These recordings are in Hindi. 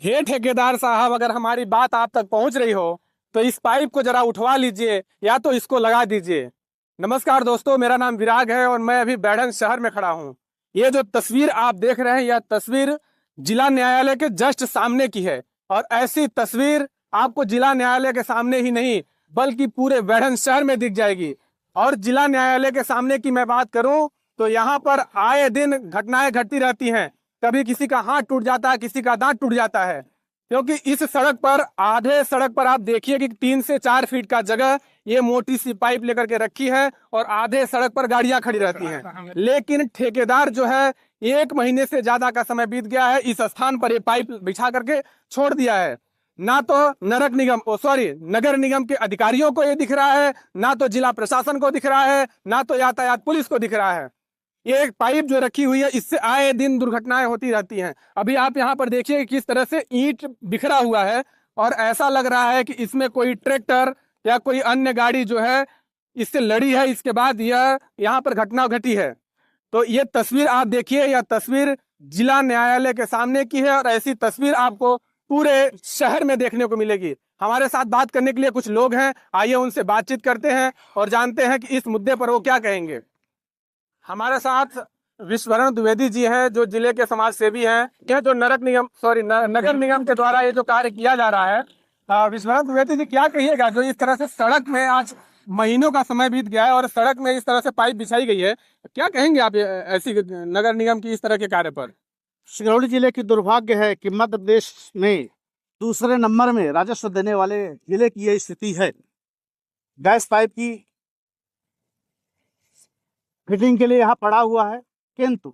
हे ठेकेदार साहब, अगर हमारी बात आप तक पहुंच रही हो तो इस पाइप को जरा उठवा लीजिए या तो इसको लगा दीजिए। नमस्कार दोस्तों, मेरा नाम विराग है और मैं अभी बैढन शहर में खड़ा हूं। ये जो तस्वीर आप देख रहे हैं, यह तस्वीर जिला न्यायालय के जस्ट सामने की है। और ऐसी तस्वीर आपको जिला न्यायालय के सामने ही नहीं बल्कि पूरे बैढन शहर में दिख जाएगी। और जिला न्यायालय के सामने की मैं बात करूं तो यहाँ पर आए दिन घटनाएं घटती रहती हैं। कभी किसी का हाथ टूट जाता है, किसी का दांत टूट जाता है, क्योंकि इस सड़क पर आधे सड़क पर आप देखिए कि 3 से 4 फीट का जगह ये मोटी सी पाइप लेकर के रखी है और आधे सड़क पर गाड़ियां खड़ी रहती हैं। लेकिन ठेकेदार जो है 1 महीने से ज्यादा का समय बीत गया है, इस स्थान पर ये पाइप बिछा करके छोड़ दिया है। ना तो नगर निगम के अधिकारियों को ये दिख रहा है, ना तो जिला प्रशासन को दिख रहा है, ना तो यातायात पुलिस को दिख रहा है। ये एक पाइप जो रखी हुई है, इससे आए दिन दुर्घटनाएं होती रहती हैं। अभी आप यहाँ पर देखिए किस तरह से ईंट बिखरा हुआ है और ऐसा लग रहा है कि इसमें कोई ट्रैक्टर या कोई अन्य गाड़ी जो है इससे लड़ी है, इसके बाद यह यहाँ पर घटना घटी है। तो ये तस्वीर आप देखिए, यह तस्वीर जिला न्यायालय के सामने की है और ऐसी तस्वीर आपको पूरे शहर में देखने को मिलेगी। हमारे साथ बात करने के लिए कुछ लोग हैं, आइए उनसे बातचीत करते हैं और जानते हैं कि इस मुद्दे पर वो क्या कहेंगे। हमारे साथ विश्वरण द्विवेदी जी हैं, जो जिले के समाज सेवी हैं। यह जो नगर निगम के द्वारा ये जो कार्य किया जा रहा है, विश्वरण द्विवेदी जी क्या कहिएगा, जो इस तरह से सड़क में आज महीनों का समय बीत गया है और सड़क में इस तरह से पाइप बिछाई गई है, क्या कहेंगे आप ऐसी नगर निगम की इस तरह के कार्य पर? सिंगरौली जिले की दुर्भाग्य है कि मध्य प्रदेश में दूसरे नंबर में राजस्व देने वाले जिले की यह स्थिति है। गैस पाइप की फिटिंग के लिए यहाँ पड़ा हुआ है, किंतु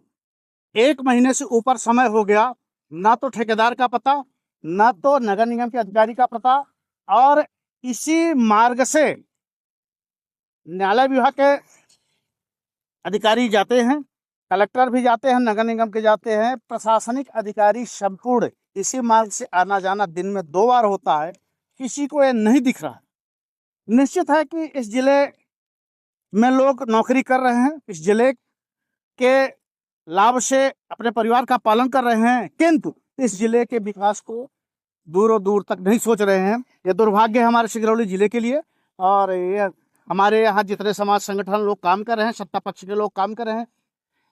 1 महीने से ऊपर समय हो गया, ना तो ठेकेदार का पता, ना तो नगर निगम के अधिकारी का पता। और इसी मार्ग से न्यायालय विभाग के अधिकारी जाते हैं, कलेक्टर भी जाते हैं, नगर निगम के जाते हैं, प्रशासनिक अधिकारी संपूर्ण इसी मार्ग से आना जाना दिन में 2 बार होता है। किसी को ये नहीं दिख रहा है। निश्चित है कि इस जिले में लोग नौकरी कर रहे हैं, इस जिले के लाभ से अपने परिवार का पालन कर रहे हैं, किंतु इस जिले के विकास को दूरों दूर तक नहीं सोच रहे हैं। ये दुर्भाग्य है हमारे सिंगरौली जिले के लिए। और ये हमारे यहाँ जितने समाज संगठन लोग काम कर रहे हैं, सत्ता पक्ष के लोग काम कर रहे हैं,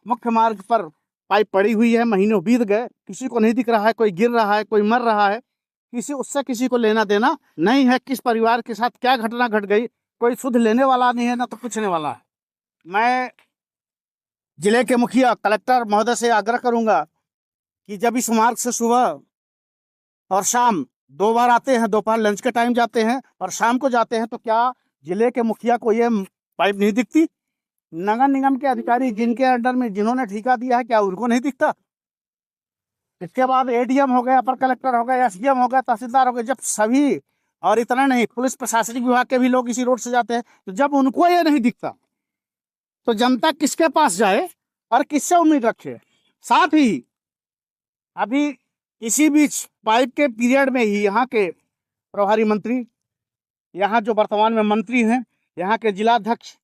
मुख्य मार्ग पर पाइप पड़ी हुई है, महीनों बीत गए, किसी को नहीं दिख रहा है। कोई गिर रहा है, कोई मर रहा है, किसी को लेना देना नहीं है। किस परिवार के साथ क्या घटना घट गई, कोई सुध लेने वाला नहीं है, ना तो पूछने वाला है। मैं जिले के मुखिया कलेक्टर महोदय से आग्रह करूंगा कि जब इस मार्ग से सुबह और शाम 2 बार आते हैं, दोपहर लंच के टाइम जाते हैं और शाम को जाते हैं, तो क्या जिले के मुखिया को ये पाइप नहीं दिखती? नगर निगम के अधिकारी जिनके अंडर में जिन्होंने ठेका दिया है, क्या उनको नहीं दिखता? इसके बाद एडीएम हो गए, अपर कलेक्टर हो गए, एसडीएम हो गए, तहसीलदार हो गए, जब सभी, और इतना नहीं, पुलिस प्रशासनिक विभाग के भी लोग इसी रोड से जाते हैं, तो जब उनको ये नहीं दिखता तो जनता किसके पास जाए और किससे उम्मीद रखे? साथ ही अभी इसी बीच पाइप के पीरियड में ही यहाँ के प्रभारी मंत्री, यहाँ जो वर्तमान में मंत्री हैं, यहाँ के जिलाध्यक्ष,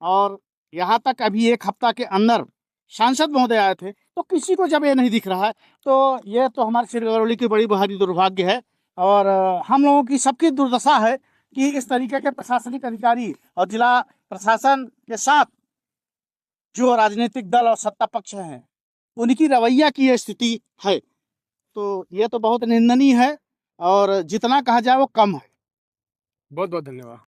और यहाँ तक अभी 1 हफ्ता के अंदर सांसद महोदय आए थे, तो किसी को जब ये नहीं दिख रहा है, तो ये तो हमारे सिंगरौली की बड़ी भारी दुर्भाग्य है। और हम लोगों की सबकी दुर्दशा है कि इस तरीके के प्रशासनिक अधिकारी और जिला प्रशासन के साथ जो राजनीतिक दल और सत्ता पक्ष हैं, उनकी रवैया की यह स्थिति है। तो ये तो बहुत निंदनीय है और जितना कहा जाए वो कम है। बहुत बहुत धन्यवाद।